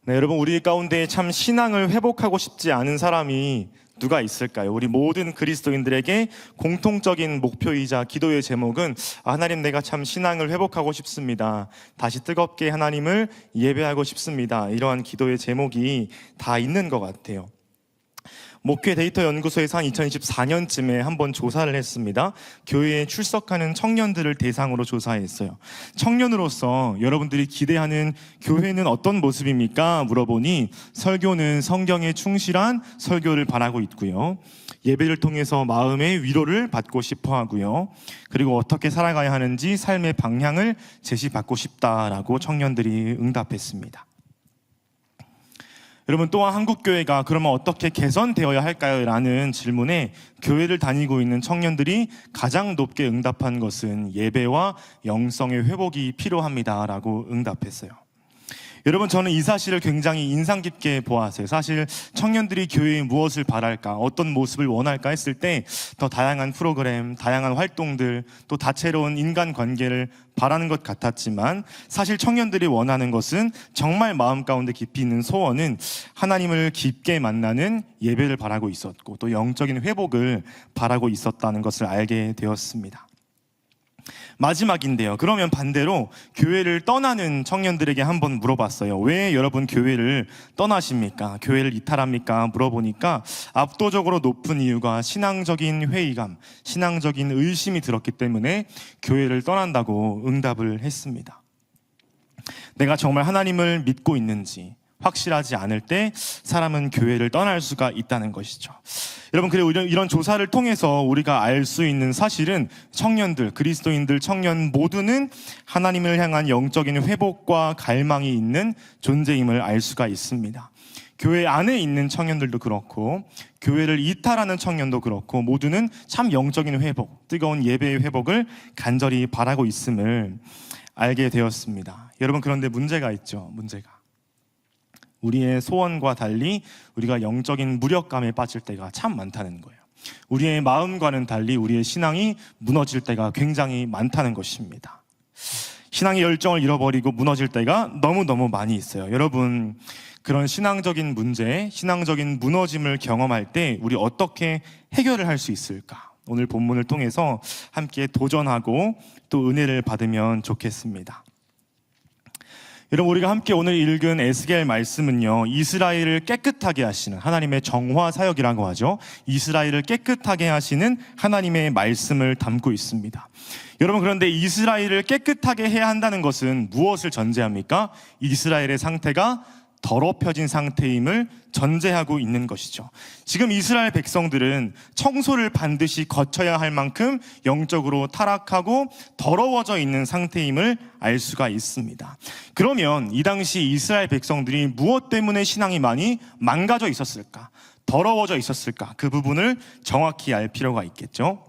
네, 여러분, 우리 가운데 참 신앙을 회복하고 싶지 않은 사람이 누가 있을까요? 우리 모든 그리스도인들에게 공통적인 목표이자 기도의 제목은 하나님, 내가 참 신앙을 회복하고 싶습니다. 다시 뜨겁게 하나님을 예배하고 싶습니다. 이러한 기도의 제목이 다 있는 것 같아요. 목회 데이터 연구소에서 한 2024년쯤에 한번 조사를 했습니다. 교회에 출석하는 청년들을 대상으로 조사했어요. 청년으로서 여러분들이 기대하는 교회는 어떤 모습입니까? 물어보니 설교는 성경에 충실한 설교를 바라고 있고요. 예배를 통해서 마음의 위로를 받고 싶어 하고요. 그리고 어떻게 살아가야 하는지 삶의 방향을 제시받고 싶다라고 청년들이 응답했습니다. 여러분, 또한 한국교회가 그러면 어떻게 개선되어야 할까요? 라는 질문에 교회를 다니고 있는 청년들이 가장 높게 응답한 것은 예배와 영성의 회복이 필요합니다 라고 응답했어요. 여러분, 저는 이 사실을 굉장히 인상 깊게 보았어요. 사실 청년들이 교회에 무엇을 바랄까, 어떤 모습을 원할까 했을 때 더 다양한 프로그램, 다양한 활동들, 또 다채로운 인간관계를 바라는 것 같았지만 사실 청년들이 원하는 것은, 정말 마음 가운데 깊이 있는 소원은 하나님을 깊게 만나는 예배를 바라고 있었고 또 영적인 회복을 바라고 있었다는 것을 알게 되었습니다. 마지막인데요, 그러면 반대로 교회를 떠나는 청년들에게 한번 물어봤어요. 왜 여러분 교회를 떠나십니까? 교회를 이탈합니까? 물어보니까 압도적으로 높은 이유가 신앙적인 회의감, 신앙적인 의심이 들었기 때문에 교회를 떠난다고 응답을 했습니다. 내가 정말 하나님을 믿고 있는지 확실하지 않을 때 사람은 교회를 떠날 수가 있다는 것이죠. 여러분, 그리고 이런 조사를 통해서 우리가 알 수 있는 사실은 청년들, 그리스도인들 청년 모두는 하나님을 향한 영적인 회복과 갈망이 있는 존재임을 알 수가 있습니다. 교회 안에 있는 청년들도 그렇고 교회를 이탈하는 청년도 그렇고 모두는 참 영적인 회복, 뜨거운 예배의 회복을 간절히 바라고 있음을 알게 되었습니다. 여러분, 그런데 문제가 있죠. 우리의 소원과 달리 우리가 영적인 무력감에 빠질 때가 참 많다는 거예요. 우리의 마음과는 달리 우리의 신앙이 무너질 때가 굉장히 많다는 것입니다. 신앙의 열정을 잃어버리고 무너질 때가 너무너무 많이 있어요. 여러분, 그런 신앙적인 문제, 신앙적인 무너짐을 경험할 때 우리 어떻게 해결을 할 수 있을까? 오늘 본문을 통해서 함께 도전하고 또 은혜를 받으면 좋겠습니다. 여러분, 우리가 함께 오늘 읽은 에스겔 말씀은요, 이스라엘을 깨끗하게 하시는 하나님의 정화 사역이라고 하죠. 이스라엘을 깨끗하게 하시는 하나님의 말씀을 담고 있습니다. 여러분, 그런데 이스라엘을 깨끗하게 해야 한다는 것은 무엇을 전제합니까? 이스라엘의 상태가 더럽혀진 상태임을 전제하고 있는 것이죠. 지금 이스라엘 백성들은 청소를 반드시 거쳐야 할 만큼 영적으로 타락하고 더러워져 있는 상태임을 알 수가 있습니다. 그러면 이 당시 이스라엘 백성들이 무엇 때문에 신앙이 많이 망가져 있었을까? 더러워져 있었을까? 그 부분을 정확히 알 필요가 있겠죠.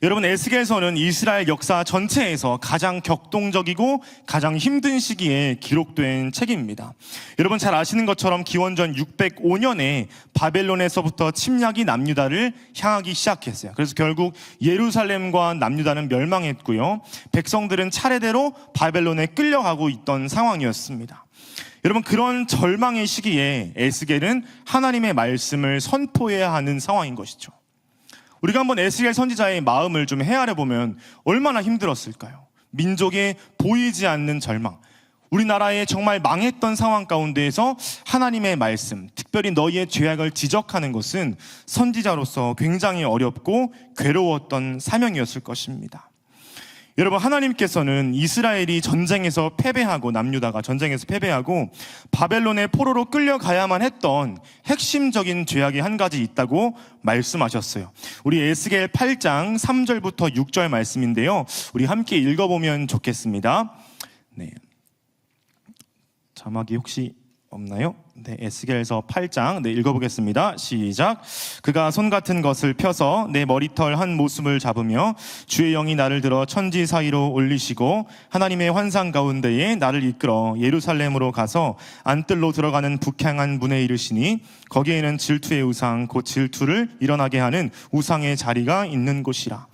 여러분, 에스겔서는 이스라엘 역사 전체에서 가장 격동적이고 가장 힘든 시기에 기록된 책입니다. 여러분, 잘 아시는 것처럼 기원전 605년에 바벨론에서부터 침략이 남유다를 향하기 시작했어요. 그래서 결국 예루살렘과 남유다는 멸망했고요, 백성들은 차례대로 바벨론에 끌려가고 있던 상황이었습니다. 여러분, 그런 절망의 시기에 에스겔은 하나님의 말씀을 선포해야 하는 상황인 것이죠. 우리가 한번 에스겔 선지자의 마음을 좀 헤아려 보면 얼마나 힘들었을까요? 민족의 보이지 않는 절망, 우리나라의 정말 망했던 상황 가운데에서 하나님의 말씀, 특별히 너희의 죄악을 지적하는 것은 선지자로서 굉장히 어렵고 괴로웠던 사명이었을 것입니다. 여러분, 하나님께서는 이스라엘이 전쟁에서 패배하고, 남유다가 전쟁에서 패배하고 바벨론의 포로로 끌려가야만 했던 핵심적인 죄악이 한 가지 있다고 말씀하셨어요. 우리 에스겔 8장 3절부터 6절 말씀인데요, 우리 함께 읽어보면 좋겠습니다. 네, 자막이 혹시 없나요? 네, 에스겔서 8장 읽어보겠습니다. 시작. 그가 손 같은 것을 펴서 내 머리털 한 모습을 잡으며 주의 영이 나를 들어 천지 사이로 올리시고 하나님의 환상 가운데에 나를 이끌어 예루살렘으로 가서 안뜰로 들어가는 북향한 문에 이르시니 거기에는 질투의 우상 곧 질투를 일어나게 하는 우상의 자리가 있는 곳이라.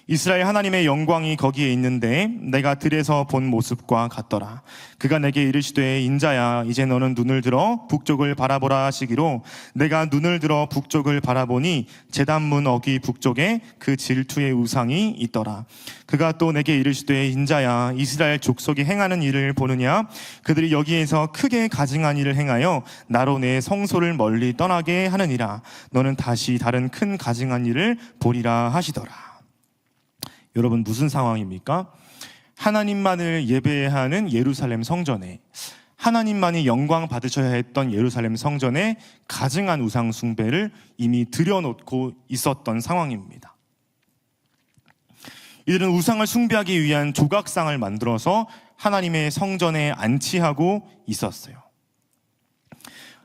이스라엘 하나님의 영광이 거기에 있는데 내가 들에서 본 모습과 같더라. 그가 내게 이르시되 인자야 이제 너는 눈을 들어 북쪽을 바라보라 하시기로 내가 눈을 들어 북쪽을 바라보니 제단문 어귀 북쪽에 그 질투의 우상이 있더라. 그가 또 내게 이르시되 인자야 이스라엘 족속이 행하는 일을 보느냐. 그들이 여기에서 크게 가증한 일을 행하여 나로 내 성소를 멀리 떠나게 하느니라. 너는 다시 다른 큰 가증한 일을 보리라 하시더라. 여러분 무슨 상황입니까? 하나님만을 예배하는 예루살렘 성전에, 하나님만이 영광 받으셔야 했던 예루살렘 성전에 가증한 우상 숭배를 이미 들여놓고 있었던 상황입니다. 이들은 우상을 숭배하기 위한 조각상을 만들어서 하나님의 성전에 안치하고 있었어요.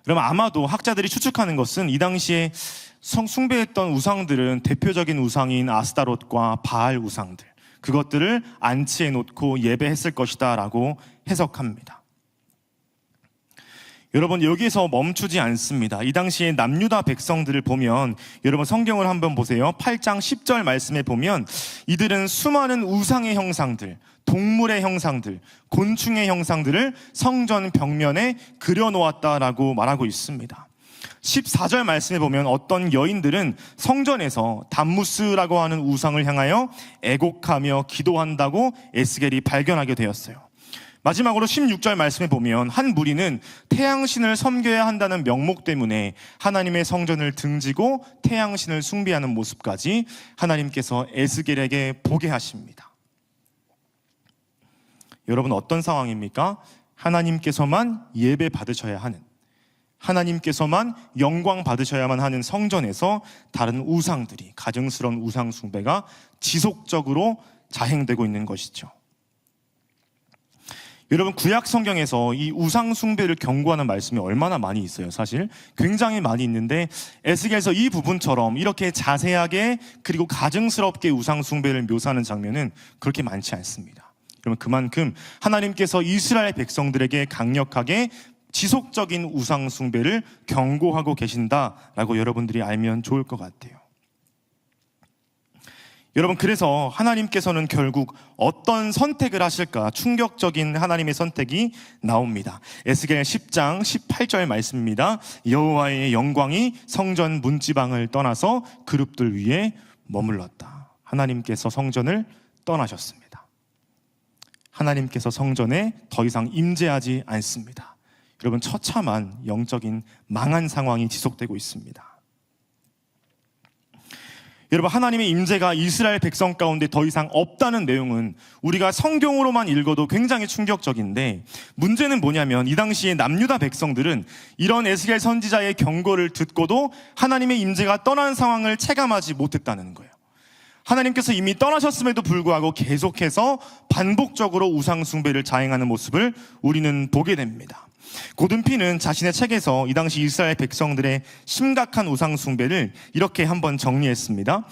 그럼 아마도 학자들이 추측하는 것은 이 당시에 숭배했던 우상들은 대표적인 우상인 아스타롯과 바알 우상들, 그것들을 안치해 놓고 예배했을 것이다 라고 해석합니다. 여러분 여기서 멈추지 않습니다. 이 당시에 남유다 백성들을 보면, 여러분 성경을 한번 보세요. 8장 10절 말씀에 보면 이들은 수많은 우상의 형상들, 동물의 형상들, 곤충의 형상들을 성전 벽면에 그려놓았다라고 말하고 있습니다. 14절 말씀에 보면 어떤 여인들은 성전에서 담무스라고 하는 우상을 향하여 애곡하며 기도한다고 에스겔이 발견하게 되었어요. 마지막으로 16절 말씀에 보면 한 무리는 태양신을 섬겨야 한다는 명목 때문에 하나님의 성전을 등지고 태양신을 숭배하는 모습까지 하나님께서 에스겔에게 보게 하십니다. 여러분 어떤 상황입니까? 하나님께서만 예배 받으셔야 하는, 하나님께서만 영광 받으셔야만 하는 성전에서 다른 우상들이, 가증스러운 우상 숭배가 지속적으로 자행되고 있는 것이죠. 여러분 구약 성경에서 이 우상 숭배를 경고하는 말씀이 얼마나 많이 있어요. 사실 굉장히 많이 있는데 에스겔서 이 부분처럼 이렇게 자세하게 그리고 가증스럽게 우상 숭배를 묘사하는 장면은 그렇게 많지 않습니다. 그러면 그만큼 하나님께서 이스라엘 백성들에게 강력하게 지속적인 우상 숭배를 경고하고 계신다라고 여러분들이 알면 좋을 것 같아요. 여러분 그래서 하나님께서는 결국 어떤 선택을 하실까? 충격적인 하나님의 선택이 나옵니다. 에스겔 10장 18절 말씀입니다. 여호와의 영광이 성전 문지방을 떠나서 그룹들 위에 머물렀다. 하나님께서 성전을 떠나셨습니다. 하나님께서 성전에 더 이상 임재하지 않습니다. 여러분 처참한 영적인 망한 상황이 지속되고 있습니다. 여러분 하나님의 임재가 이스라엘 백성 가운데 더 이상 없다는 내용은 우리가 성경으로만 읽어도 굉장히 충격적인데, 문제는 뭐냐면 이 당시에 남유다 백성들은 이런 에스겔 선지자의 경고를 듣고도 하나님의 임재가 떠난 상황을 체감하지 못했다는 거예요. 하나님께서 이미 떠나셨음에도 불구하고 계속해서 반복적으로 우상 숭배를 자행하는 모습을 우리는 보게 됩니다. 고든피는 자신의 책에서 이 당시 이스라엘 백성들의 심각한 우상 숭배를 이렇게 한번 정리했습니다.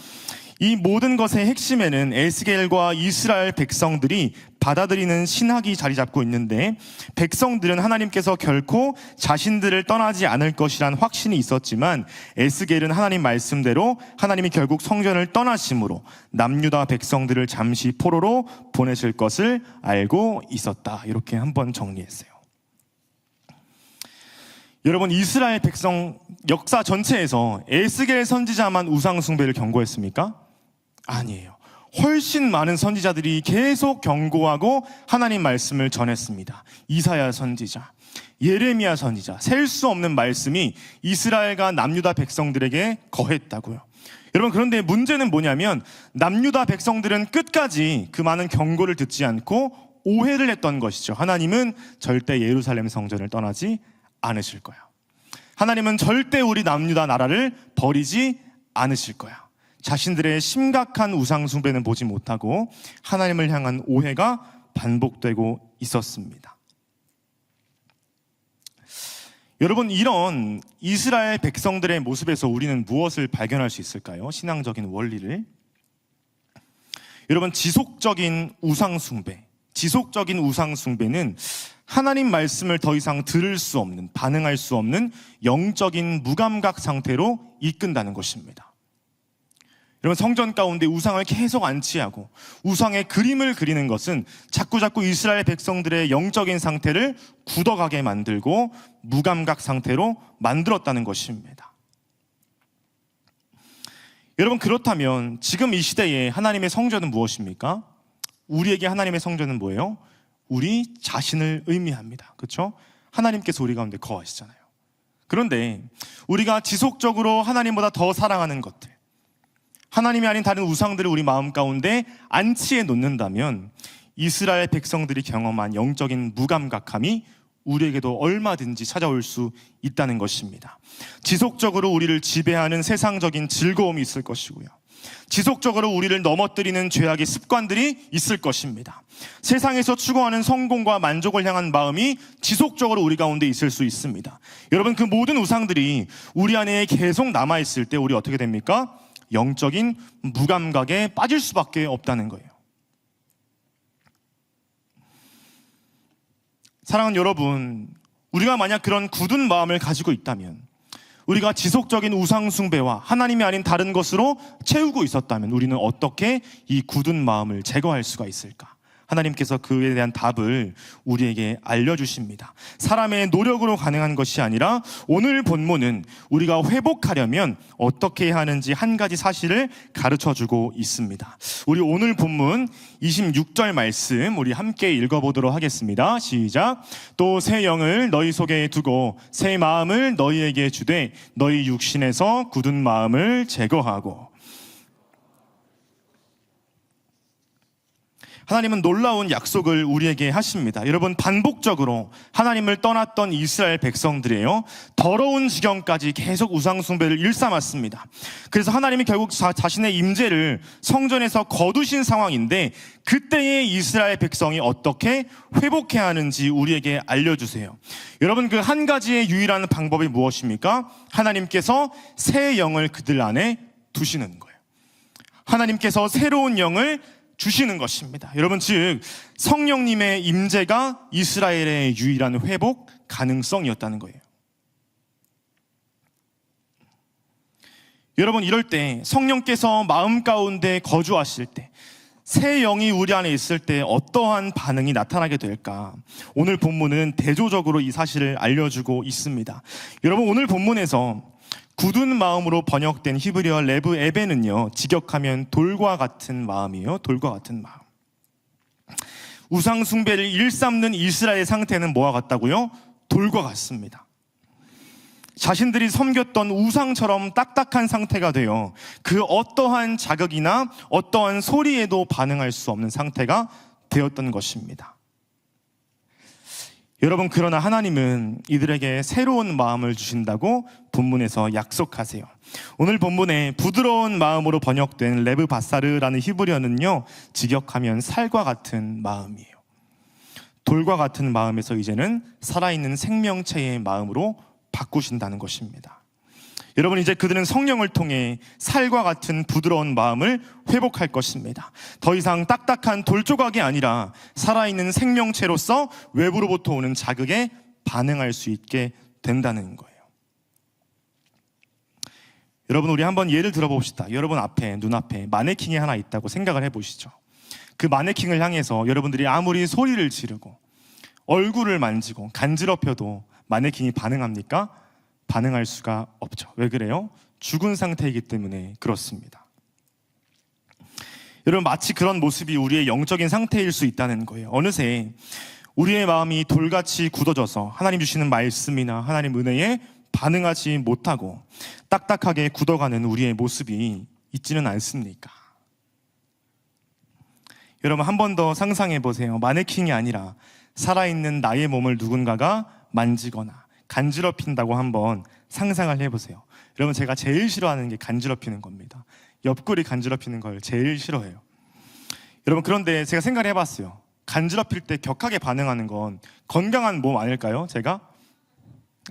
이 모든 것의 핵심에는 에스겔과 이스라엘 백성들이 받아들이는 신학이 자리 잡고 있는데, 백성들은 하나님께서 결코 자신들을 떠나지 않을 것이란 확신이 있었지만 에스겔은 하나님 말씀대로 하나님이 결국 성전을 떠나심으로 남유다 백성들을 잠시 포로로 보내실 것을 알고 있었다. 이렇게 한번 정리했어요. 여러분 이스라엘 백성 역사 전체에서 에스겔 선지자만 우상 숭배를 경고했습니까? 아니에요. 훨씬 많은 선지자들이 계속 경고하고 하나님 말씀을 전했습니다. 이사야 선지자, 예레미야 선지자, 셀 수 없는 말씀이 이스라엘과 남유다 백성들에게 거했다고요. 여러분 그런데 문제는 뭐냐면 남유다 백성들은 끝까지 그 많은 경고를 듣지 않고 오해를 했던 것이죠. 하나님은 절대 예루살렘 성전을 떠나지 않으실 거야. 하나님은 절대 우리 남유다 나라를 버리지 않으실 거야. 자신들의 심각한 우상 숭배는 보지 못하고 하나님을 향한 오해가 반복되고 있었습니다. 여러분 이런 이스라엘 백성들의 모습에서 우리는 무엇을 발견할 수 있을까요? 신앙적인 원리를. 여러분 지속적인 우상 숭배, 지속적인 우상 숭배는 하나님 말씀을 더 이상 들을 수 없는, 반응할 수 없는 영적인 무감각 상태로 이끈다는 것입니다. 여러분, 성전 가운데 우상을 계속 안치하고 우상의 그림을 그리는 것은 자꾸자꾸 이스라엘 백성들의 영적인 상태를 굳어가게 만들고 무감각 상태로 만들었다는 것입니다. 여러분, 그렇다면 지금 이 시대에 하나님의 성전은 무엇입니까? 우리에게 하나님의 성전은 뭐예요? 우리 자신을 의미합니다. 그렇죠? 하나님께서 우리 가운데 거하시잖아요. 그런데 우리가 지속적으로 하나님보다 더 사랑하는 것들, 하나님이 아닌 다른 우상들을 우리 마음 가운데 안치해 놓는다면 이스라엘 백성들이 경험한 영적인 무감각함이 우리에게도 얼마든지 찾아올 수 있다는 것입니다. 지속적으로 우리를 지배하는 세상적인 즐거움이 있을 것이고요, 지속적으로 우리를 넘어뜨리는 죄악의 습관들이 있을 것입니다. 세상에서 추구하는 성공과 만족을 향한 마음이 지속적으로 우리 가운데 있을 수 있습니다. 여러분, 그 모든 우상들이 우리 안에 계속 남아있을 때 우리 어떻게 됩니까? 영적인 무감각에 빠질 수밖에 없다는 거예요. 사랑하는 여러분, 우리가 만약 그런 굳은 마음을 가지고 있다면, 우리가 지속적인 우상 숭배와 하나님이 아닌 다른 것으로 채우고 있었다면 우리는 어떻게 이 굳은 마음을 제거할 수가 있을까? 하나님께서 그에 대한 답을 우리에게 알려주십니다. 사람의 노력으로 가능한 것이 아니라 오늘 본문은 우리가 회복하려면 어떻게 해야 하는지 한 가지 사실을 가르쳐주고 있습니다. 우리 오늘 본문 26절 말씀 우리 함께 읽어보도록 하겠습니다. 시작. 또 새 영을 너희 속에 두고 새 마음을 너희에게 주되 너희 육신에서 굳은 마음을 제거하고. 하나님은 놀라운 약속을 우리에게 하십니다. 여러분, 반복적으로 하나님을 떠났던 이스라엘 백성들이에요, 더러운 지경까지 계속 우상 숭배를 일삼았습니다. 그래서 하나님이 결국 자신의 임재를 성전에서 거두신 상황인데, 그때의 이스라엘 백성이 어떻게 회복해야 하는지 우리에게 알려주세요. 여러분, 그 한 가지의 유일한 방법이 무엇입니까? 하나님께서 새 영을 그들 안에 두시는 거예요. 하나님께서 새로운 영을 주시는 것입니다. 여러분, 즉 성령님의 임재가 이스라엘의 유일한 회복 가능성이었다는 거예요. 여러분, 이럴 때 성령께서 마음 가운데 거주하실 때, 새 영이 우리 안에 있을 때 어떠한 반응이 나타나게 될까? 오늘 본문은 대조적으로 이 사실을 알려주고 있습니다. 여러분, 오늘 본문에서 굳은 마음으로 번역된 히브리어 레브 에베는요, 직역하면 돌과 같은 마음이에요. 돌과 같은 마음. 우상 숭배를 일삼는 이스라엘 상태는 뭐와 같다고요? 돌과 같습니다. 자신들이 섬겼던 우상처럼 딱딱한 상태가 되어 그 어떠한 자극이나 어떠한 소리에도 반응할 수 없는 상태가 되었던 것입니다. 여러분, 그러나 하나님은 이들에게 새로운 마음을 주신다고 본문에서 약속하세요. 오늘 본문에 부드러운 마음으로 번역된 레브 바사르라는 히브리어는요, 직역하면 살과 같은 마음이에요. 돌과 같은 마음에서 이제는 살아있는 생명체의 마음으로 바꾸신다는 것입니다. 여러분, 이제 그들은 성령을 통해 살과 같은 부드러운 마음을 회복할 것입니다. 더 이상 딱딱한 돌조각이 아니라 살아있는 생명체로서 외부로부터 오는 자극에 반응할 수 있게 된다는 거예요. 여러분, 우리 한번 예를 들어봅시다. 여러분 앞에, 눈앞에 마네킹이 하나 있다고 생각을 해보시죠. 그 마네킹을 향해서 여러분들이 아무리 소리를 지르고 얼굴을 만지고 간지럽혀도 마네킹이 반응합니까? 반응할 수가 없죠. 왜 그래요? 죽은 상태이기 때문에 그렇습니다. 여러분, 마치 그런 모습이 우리의 영적인 상태일 수 있다는 거예요. 어느새 우리의 마음이 돌같이 굳어져서 하나님 주시는 말씀이나 하나님 은혜에 반응하지 못하고 딱딱하게 굳어가는 우리의 모습이 있지는 않습니까? 여러분, 한 번 더 상상해 보세요. 마네킹이 아니라 살아있는 나의 몸을 누군가가 만지거나 간지럽힌다고 한번 상상을 해보세요. 여러분, 제가 제일 싫어하는 게 간지럽히는 겁니다. 옆구리 간지럽히는 걸 제일 싫어해요. 여러분, 그런데 제가 생각을 해봤어요. 간지럽힐 때 격하게 반응하는 건 건강한 몸 아닐까요? 제가?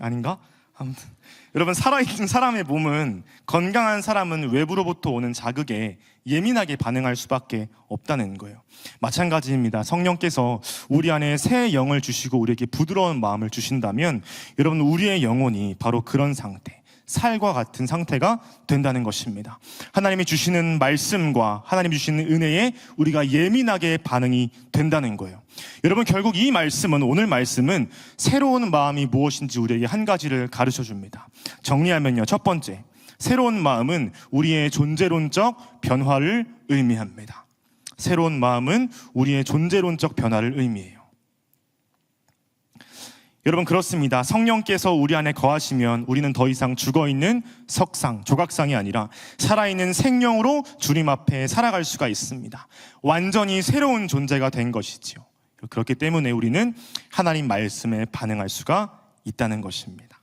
아닌가? 아무튼 여러분, 살아있는 사람의 몸은, 건강한 사람은 외부로부터 오는 자극에 예민하게 반응할 수밖에 없다는 거예요. 마찬가지입니다. 성령께서 우리 안에 새 영을 주시고 우리에게 부드러운 마음을 주신다면 여러분, 우리의 영혼이 바로 그런 상태, 살과 같은 상태가 된다는 것입니다. 하나님이 주시는 말씀과 하나님이 주시는 은혜에 우리가 예민하게 반응이 된다는 거예요. 여러분, 결국 이 말씀은, 오늘 말씀은 새로운 마음이 무엇인지 우리에게 한 가지를 가르쳐 줍니다. 정리하면요, 첫 번째, 새로운 마음은 우리의 존재론적 변화를 의미합니다. 새로운 마음은 우리의 존재론적 변화를 의미해요. 여러분, 그렇습니다. 성령께서 우리 안에 거하시면 우리는 더 이상 죽어있는 석상, 조각상이 아니라 살아있는 생명으로 주님 앞에 살아갈 수가 있습니다. 완전히 새로운 존재가 된 것이지요. 그렇기 때문에 우리는 하나님 말씀에 반응할 수가 있다는 것입니다.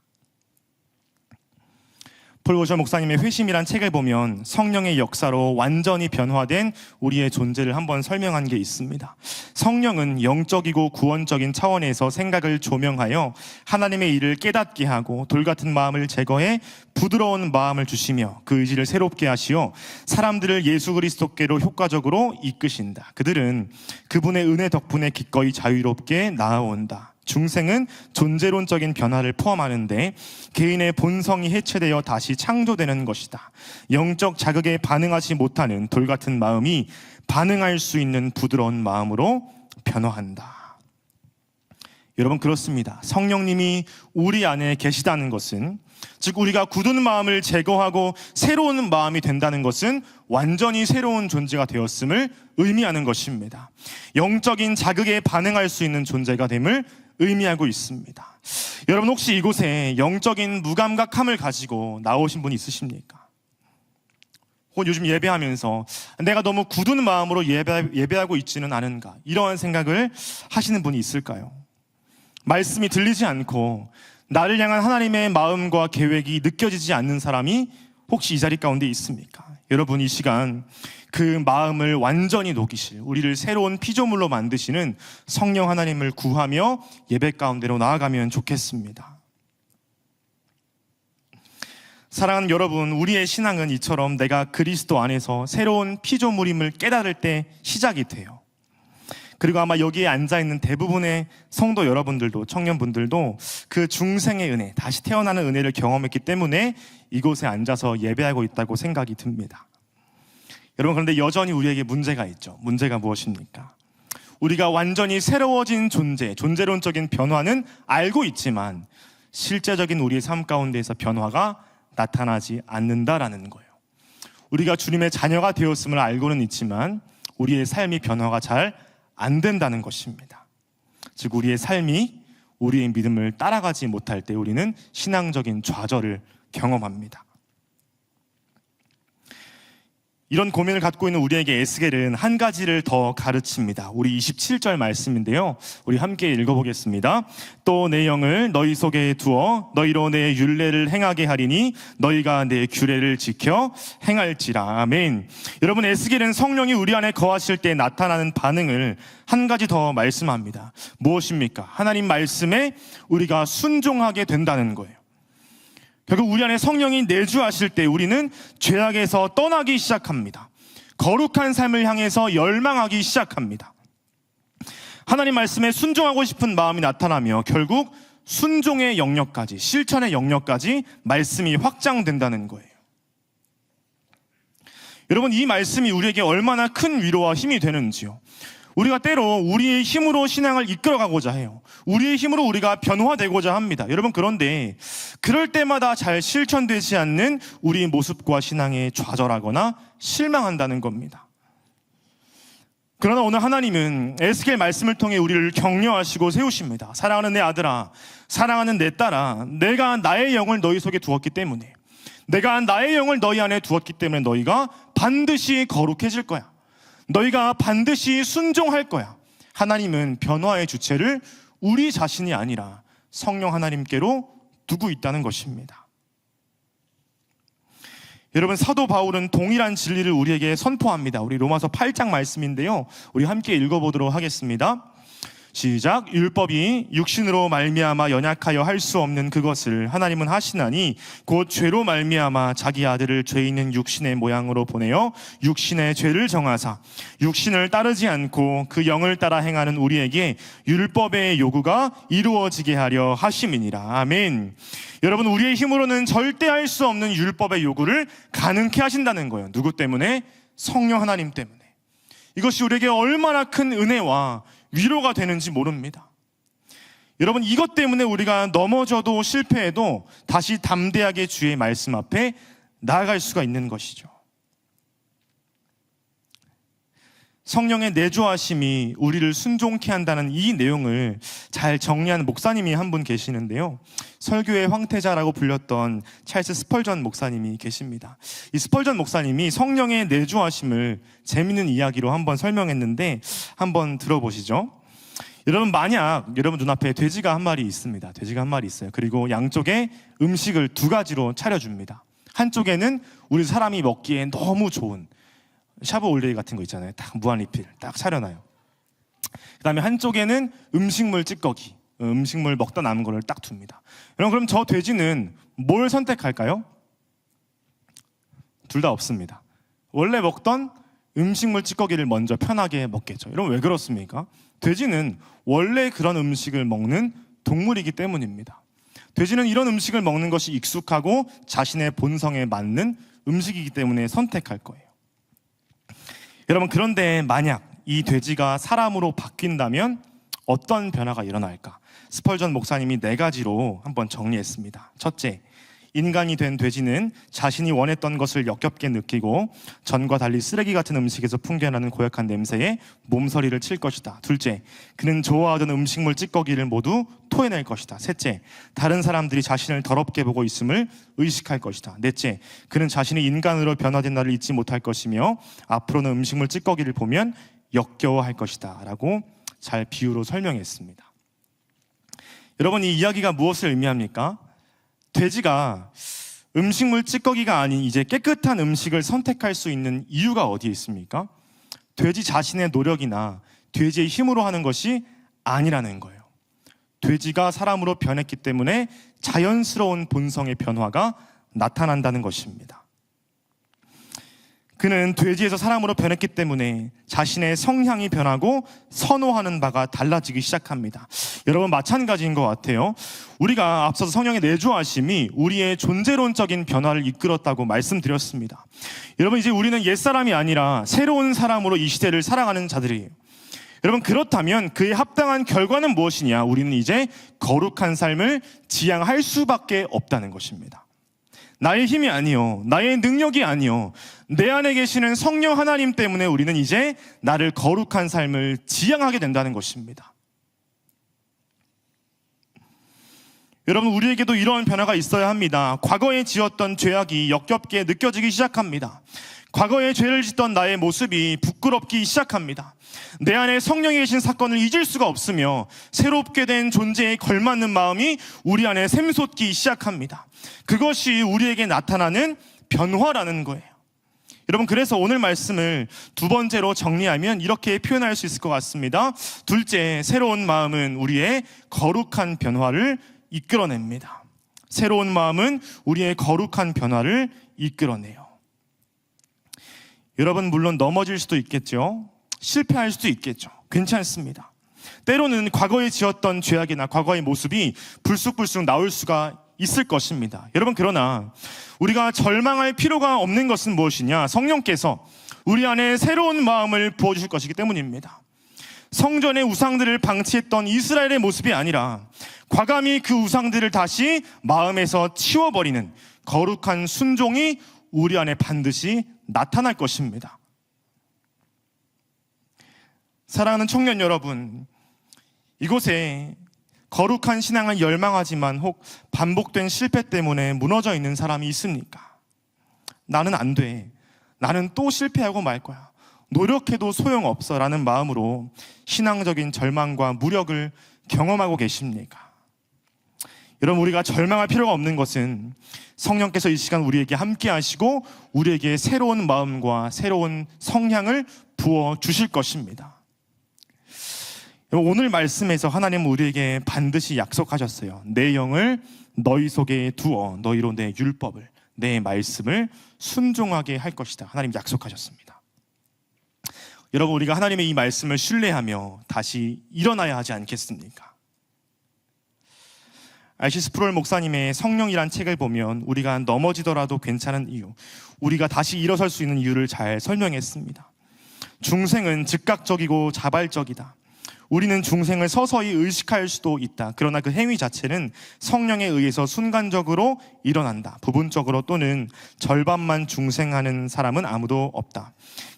폴 워셔 목사님의 회심이란 책을 보면 성령의 역사로 완전히 변화된 우리의 존재를 한번 설명한 게 있습니다. 성령은 영적이고 구원적인 차원에서 생각을 조명하여 하나님의 일을 깨닫게 하고 돌같은 마음을 제거해 부드러운 마음을 주시며 그 의지를 새롭게 하시어 사람들을 예수 그리스도께로 효과적으로 이끄신다. 그들은 그분의 은혜 덕분에 기꺼이 자유롭게 나아온다. 중생은 존재론적인 변화를 포함하는데 개인의 본성이 해체되어 다시 창조되는 것이다. 영적 자극에 반응하지 못하는 돌같은 마음이 반응할 수 있는 부드러운 마음으로 변화한다. 여러분, 그렇습니다. 성령님이 우리 안에 계시다는 것은, 즉 우리가 굳은 마음을 제거하고 새로운 마음이 된다는 것은 완전히 새로운 존재가 되었음을 의미하는 것입니다. 영적인 자극에 반응할 수 있는 존재가 됨을 의미하고 있습니다. 여러분, 혹시 이곳에 영적인 무감각함을 가지고 나오신 분 있으십니까? 혹은 요즘 예배하면서 내가 너무 굳은 마음으로 예배하고 있지는 않은가, 이러한 생각을 하시는 분이 있을까요? 말씀이 들리지 않고 나를 향한 하나님의 마음과 계획이 느껴지지 않는 사람이 혹시 이 자리 가운데 있습니까? 여러분, 이 시간 그 마음을 완전히 녹이실, 우리를 새로운 피조물로 만드시는 성령 하나님을 구하며 예배 가운데로 나아가면 좋겠습니다. 사랑하는 여러분, 우리의 신앙은 이처럼 내가 그리스도 안에서 새로운 피조물임을 깨달을 때 시작이 돼요. 그리고 아마 여기에 앉아있는 대부분의 성도 여러분들도, 청년분들도 그 중생의 은혜, 다시 태어나는 은혜를 경험했기 때문에 이곳에 앉아서 예배하고 있다고 생각이 듭니다. 여러분, 그런데 여전히 우리에게 문제가 있죠. 문제가 무엇입니까? 우리가 완전히 새로워진 존재론적인 변화는 알고 있지만 실제적인 우리의 삶 가운데에서 변화가 나타나지 않는다라는 거예요. 우리가 주님의 자녀가 되었음을 알고는 있지만 우리의 삶이 변화가 잘 안 된다는 것입니다. 즉 우리의 삶이 우리의 믿음을 따라가지 못할 때 우리는 신앙적인 좌절을 경험합니다. 이런 고민을 갖고 있는 우리에게 에스겔은 한 가지를 더 가르칩니다. 우리 27절 말씀인데요, 우리 함께 읽어보겠습니다. 또 내 영을 너희 속에 두어 너희로 내 율례를 행하게 하리니 너희가 내 규례를 지켜 행할지라. 아멘. 여러분, 에스겔은 성령이 우리 안에 거하실 때 나타나는 반응을 한 가지 더 말씀합니다. 무엇입니까? 하나님 말씀에 우리가 순종하게 된다는 거예요. 결국 우리 안에 성령이 내주하실 때 우리는 죄악에서 떠나기 시작합니다. 거룩한 삶을 향해서 열망하기 시작합니다. 하나님 말씀에 순종하고 싶은 마음이 나타나며 결국 순종의 영역까지, 실천의 영역까지 말씀이 확장된다는 거예요. 여러분, 이 말씀이 우리에게 얼마나 큰 위로와 힘이 되는지요. 우리가 때로 우리의 힘으로 신앙을 이끌어가고자 해요. 우리의 힘으로 우리가 변화되고자 합니다. 여러분, 그런데 그럴 때마다 잘 실천되지 않는 우리의 모습과 신앙에 좌절하거나 실망한다는 겁니다. 그러나 오늘 하나님은 에스겔 말씀을 통해 우리를 격려하시고 세우십니다. 사랑하는 내 아들아, 사랑하는 내 딸아, 내가 나의 영을 너희 속에 두었기 때문에, 내가 나의 영을 너희 안에 두었기 때문에 너희가 반드시 거룩해질 거야. 너희가 반드시 순종할 거야. 하나님은 변화의 주체를 우리 자신이 아니라 성령 하나님께로 두고 있다는 것입니다. 여러분, 사도 바울은 동일한 진리를 우리에게 선포합니다. 우리 로마서 8장 말씀인데요, 우리 함께 읽어보도록 하겠습니다. 시작. 율법이 육신으로 말미암아 연약하여 할 수 없는 그것을 하나님은 하시나니 곧 죄로 말미암아 자기 아들을 죄 있는 육신의 모양으로 보내어 육신의 죄를 정하사 육신을 따르지 않고 그 영을 따라 행하는 우리에게 율법의 요구가 이루어지게 하려 하심이니라. 아멘. 여러분, 우리의 힘으로는 절대 할 수 없는 율법의 요구를 가능케 하신다는 거예요. 누구 때문에? 성령 하나님 때문에. 이것이 우리에게 얼마나 큰 은혜와 위로가 되는지 모릅니다. 여러분, 이것 때문에 우리가 넘어져도 실패해도 다시 담대하게 주의 말씀 앞에 나아갈 수가 있는 것이죠. 성령의 내주하심이 우리를 순종케 한다는 이 내용을 잘 정리한 목사님이 한 분 계시는데요, 설교의 황태자라고 불렸던 찰스 스펄전 목사님이 계십니다. 이 스펄전 목사님이 성령의 내주하심을 재미있는 이야기로 한번 설명했는데 한번 들어보시죠. 여러분, 만약 여러분 눈앞에 돼지가 한 마리 있습니다. 돼지가 한 마리 있어요. 그리고 양쪽에 음식을 두 가지로 차려줍니다. 한쪽에는 우리 사람이 먹기에 너무 좋은 샤브 올리브 같은 거 있잖아요. 딱 무한 리필 딱 차려놔요. 그 다음에 한쪽에는 음식물 찌꺼기, 음식물 먹다 남은 거를 딱 둡니다. 여러분, 그럼 저 돼지는 뭘 선택할까요? 둘 다 없습니다. 원래 먹던 음식물 찌꺼기를 먼저 편하게 먹겠죠. 여러분, 왜 그렇습니까? 돼지는 원래 그런 음식을 먹는 동물이기 때문입니다. 돼지는 이런 음식을 먹는 것이 익숙하고 자신의 본성에 맞는 음식이기 때문에 선택할 거예요. 여러분, 그런데 만약 이 돼지가 사람으로 바뀐다면 어떤 변화가 일어날까? 스펄전 목사님이 4가지로 한번 정리했습니다. 첫째, 인간이 된 돼지는 자신이 원했던 것을 역겹게 느끼고 전과 달리 쓰레기 같은 음식에서 풍겨나는 고약한 냄새에 몸서리를 칠 것이다. 둘째, 그는 좋아하던 음식물 찌꺼기를 모두 토해낼 것이다. 셋째, 다른 사람들이 자신을 더럽게 보고 있음을 의식할 것이다. 넷째, 그는 자신이 인간으로 변화된 나를 잊지 못할 것이며 앞으로는 음식물 찌꺼기를 보면 역겨워할 것이다 라고 잘 비유로 설명했습니다. 여러분, 이 이야기가 무엇을 의미합니까? 돼지가 음식물 찌꺼기가 아닌 이제 깨끗한 음식을 선택할 수 있는 이유가 어디에 있습니까? 돼지 자신의 노력이나 돼지의 힘으로 하는 것이 아니라는 거예요. 돼지가 사람으로 변했기 때문에 자연스러운 본성의 변화가 나타난다는 것입니다. 그는 돼지에서 사람으로 변했기 때문에 자신의 성향이 변하고 선호하는 바가 달라지기 시작합니다. 여러분, 마찬가지인 것 같아요. 우리가 앞서서 성령의 내주하심이 우리의 존재론적인 변화를 이끌었다고 말씀드렸습니다. 여러분, 이제 우리는 옛사람이 아니라 새로운 사람으로 이 시대를 살아가는 자들이에요. 여러분, 그렇다면 그에 합당한 결과는 무엇이냐? 우리는 이제 거룩한 삶을 지향할 수밖에 없다는 것입니다. 나의 힘이 아니요, 나의 능력이 아니요, 내 안에 계시는 성령 하나님 때문에 우리는 이제 나를 거룩한 삶을 지향하게 된다는 것입니다. 여러분, 우리에게도 이러한 변화가 있어야 합니다. 과거에 지었던 죄악이 역겹게 느껴지기 시작합니다. 과거에 죄를 짓던 나의 모습이 부끄럽기 시작합니다. 내 안에 성령이 계신 사건을 잊을 수가 없으며 새롭게 된 존재에 걸맞는 마음이 우리 안에 샘솟기 시작합니다. 그것이 우리에게 나타나는 변화라는 거예요. 여러분, 그래서 오늘 말씀을 2번째로 정리하면 이렇게 표현할 수 있을 것 같습니다. 둘째, 새로운 마음은 우리의 거룩한 변화를 이끌어냅니다. 새로운 마음은 우리의 거룩한 변화를 이끌어내요. 여러분, 물론 넘어질 수도 있겠죠. 실패할 수도 있겠죠. 괜찮습니다. 때로는 과거에 지었던 죄악이나 과거의 모습이 불쑥불쑥 나올 수가 있을 것입니다. 여러분, 그러나 우리가 절망할 필요가 없는 것은 무엇이냐? 성령께서 우리 안에 새로운 마음을 부어주실 것이기 때문입니다. 성전의 우상들을 방치했던 이스라엘의 모습이 아니라 과감히 그 우상들을 다시 마음에서 치워버리는 거룩한 순종이 우리 안에 반드시 나타날 것입니다. 사랑하는 청년 여러분, 이곳에 거룩한 신앙을 열망하지만 혹 반복된 실패 때문에 무너져 있는 사람이 있습니까? 나는 안 돼. 나는 또 실패하고 말 거야. 노력해도 소용없어 라는 마음으로 신앙적인 절망과 무력을 경험하고 계십니까? 여러분, 우리가 절망할 필요가 없는 것은 성령께서 이 시간 우리에게 함께 하시고 우리에게 새로운 마음과 새로운 성향을 부어 주실 것입니다. 오늘 말씀에서 하나님은 우리에게 반드시 약속하셨어요. 내 영을 너희 속에 두어 너희로 내 율법을, 내 말씀을 순종하게 할 것이다. 하나님 약속하셨습니다. 여러분, 우리가 하나님의 이 말씀을 신뢰하며 다시 일어나야 하지 않겠습니까? R.C. 스프롤 목사님의 성령이란 책을 보면 우리가 넘어지더라도 괜찮은 이유, 우리가 다시 일어설 수 있는 이유를 잘 설명했습니다. 중생은 즉각적이고 자발적이다. 우리는 중생을 서서히 의식할 수도 있다. 그러나 그 행위 자체는 성령에 의해서 순간적으로 일어난다. 부분적으로 또는 절반만 중생하는 사람은 아무도 없다.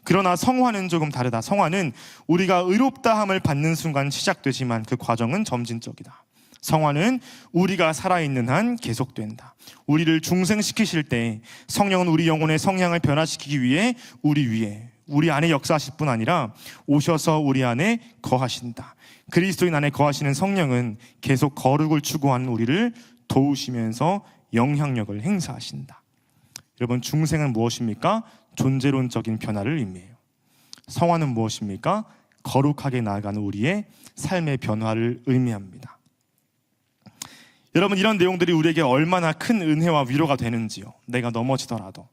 그러나 성화는 조금 다르다. 성화는 우리가 의롭다함을 받는 순간 시작되지만 그 과정은 점진적이다. 성화는 우리가 살아있는 한 계속된다. 우리를 중생시키실 때 성령은 우리 영혼의 성향을 변화시키기 위해 우리 안에 역사하실 뿐 아니라 오셔서 우리 안에 거하신다. 그리스도인 안에 거하시는 성령은 계속 거룩을 추구하는 우리를 도우시면서 영향력을 행사하신다. 여러분, 중생은 무엇입니까? 존재론적인 변화를 의미해요. 성화는 무엇입니까? 거룩하게 나아가는 우리의 삶의 변화를 의미합니다. 여러분, 이런 내용들이 우리에게 얼마나 큰 은혜와 위로가 되는지요. 내가 넘어지더라도,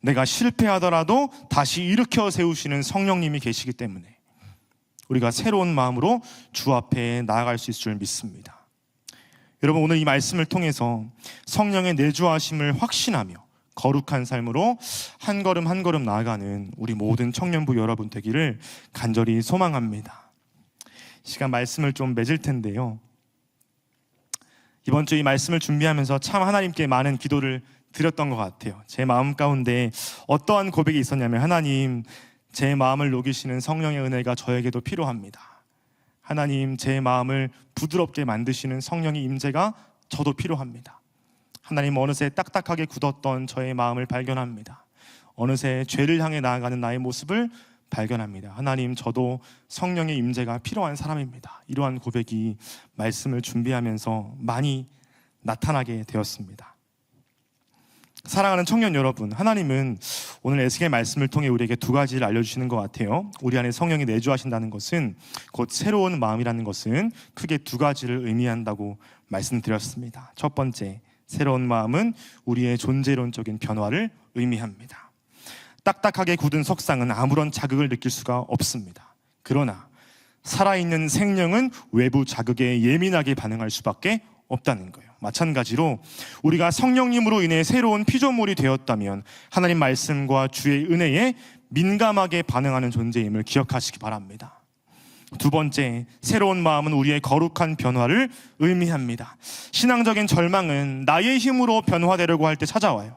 내가 실패하더라도 다시 일으켜 세우시는 성령님이 계시기 때문에 우리가 새로운 마음으로 주 앞에 나아갈 수 있을 줄 믿습니다. 여러분, 오늘 이 말씀을 통해서 성령의 내주하심을 확신하며 거룩한 삶으로 한 걸음 한 걸음 나아가는 우리 모든 청년부 여러분 되기를 간절히 소망합니다. 시간 말씀을 좀 맺을 텐데요, 이번 주 이 말씀을 준비하면서 참 하나님께 많은 기도를 드렸던 것 같아요. 제 마음 가운데 어떠한 고백이 있었냐면, 하나님, 제 마음을 녹이시는 성령의 은혜가 저에게도 필요합니다. 하나님, 제 마음을 부드럽게 만드시는 성령의 임재가 저도 필요합니다. 하나님, 어느새 딱딱하게 굳었던 저의 마음을 발견합니다. 어느새 죄를 향해 나아가는 나의 모습을 발견합니다. 하나님, 저도 성령의 임재가 필요한 사람입니다. 이러한 고백이 말씀을 준비하면서 많이 나타나게 되었습니다. 사랑하는 청년 여러분, 하나님은 오늘 에스겔 말씀을 통해 우리에게 두 가지를 알려주시는 것 같아요. 우리 안에 성령이 내주하신다는 것은, 곧 새로운 마음이라는 것은 크게 두 가지를 의미한다고 말씀드렸습니다. 첫 번째, 새로운 마음은 우리의 존재론적인 변화를 의미합니다. 딱딱하게 굳은 석상은 아무런 자극을 느낄 수가 없습니다. 그러나 살아있는 생명은 외부 자극에 예민하게 반응할 수밖에 없다는 거예요. 마찬가지로 우리가 성령님으로 인해 새로운 피조물이 되었다면 하나님 말씀과 주의 은혜에 민감하게 반응하는 존재임을 기억하시기 바랍니다. 두 번째, 새로운 마음은 우리의 거룩한 변화를 의미합니다. 신앙적인 절망은 나의 힘으로 변화되려고 할 때 찾아와요.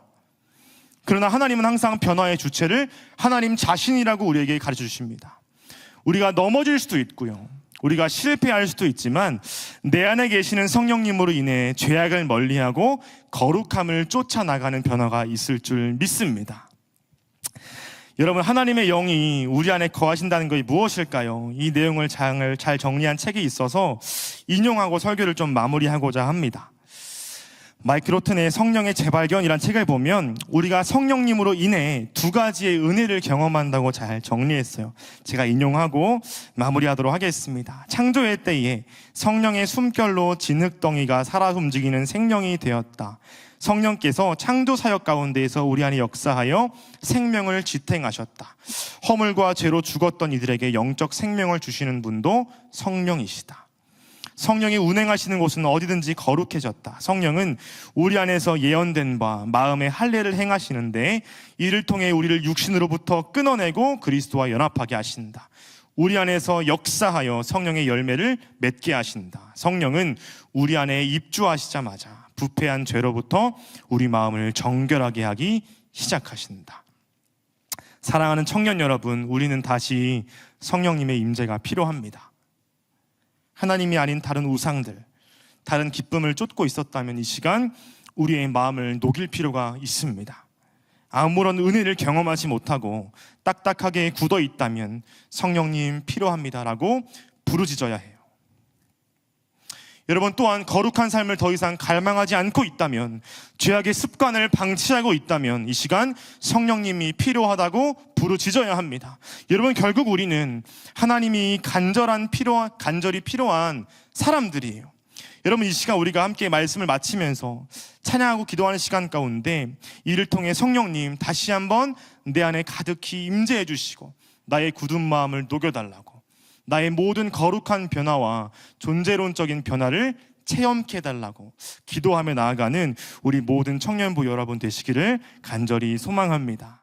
그러나 하나님은 항상 변화의 주체를 하나님 자신이라고 우리에게 가르쳐 주십니다. 우리가 넘어질 수도 있고요, 우리가 실패할 수도 있지만 내 안에 계시는 성령님으로 인해 죄악을 멀리하고 거룩함을 쫓아나가는 변화가 있을 줄 믿습니다. 여러분, 하나님의 영이 우리 안에 거하신다는 것이 무엇일까요? 이 내용을 잘 정리한 책이 있어서 인용하고 설교를 좀 마무리하고자 합니다. 마이크 로튼의 성령의 재발견이란 책을 보면 우리가 성령님으로 인해 두 가지의 은혜를 경험한다고 잘 정리했어요. 제가 인용하고 마무리하도록 하겠습니다. 창조의 때에 성령의 숨결로 진흙덩이가 살아 움직이는 생명이 되었다. 성령께서 창조 사역 가운데에서 우리 안에 역사하여 생명을 지탱하셨다. 허물과 죄로 죽었던 이들에게 영적 생명을 주시는 분도 성령이시다. 성령이 운행하시는 곳은 어디든지 거룩해졌다. 성령은 우리 안에서 예언된 바 마음의 할례를 행하시는데 이를 통해 우리를 육신으로부터 끊어내고 그리스도와 연합하게 하신다. 우리 안에서 역사하여 성령의 열매를 맺게 하신다. 성령은 우리 안에 입주하시자마자 부패한 죄로부터 우리 마음을 정결하게 하기 시작하신다. 사랑하는 청년 여러분, 우리는 다시 성령님의 임재가 필요합니다. 하나님이 아닌 다른 우상들, 다른 기쁨을 쫓고 있었다면 이 시간 우리의 마음을 녹일 필요가 있습니다. 아무런 은혜를 경험하지 못하고 딱딱하게 굳어 있다면 성령님 필요합니다라고 부르짖어야 해요. 여러분, 또한 거룩한 삶을 더 이상 갈망하지 않고 있다면, 죄악의 습관을 방치하고 있다면 이 시간 성령님이 필요하다고 부르짖어야 합니다. 여러분, 결국 우리는 하나님이 간절히 필요한 사람들이에요. 여러분, 이 시간 우리가 함께 말씀을 마치면서 찬양하고 기도하는 시간 가운데 이를 통해 성령님 다시 한번 내 안에 가득히 임재해 주시고 나의 굳은 마음을 녹여달라고, 나의 모든 거룩한 변화와 존재론적인 변화를 체험케 해달라고 기도하며 나아가는 우리 모든 청년부 여러분 되시기를 간절히 소망합니다.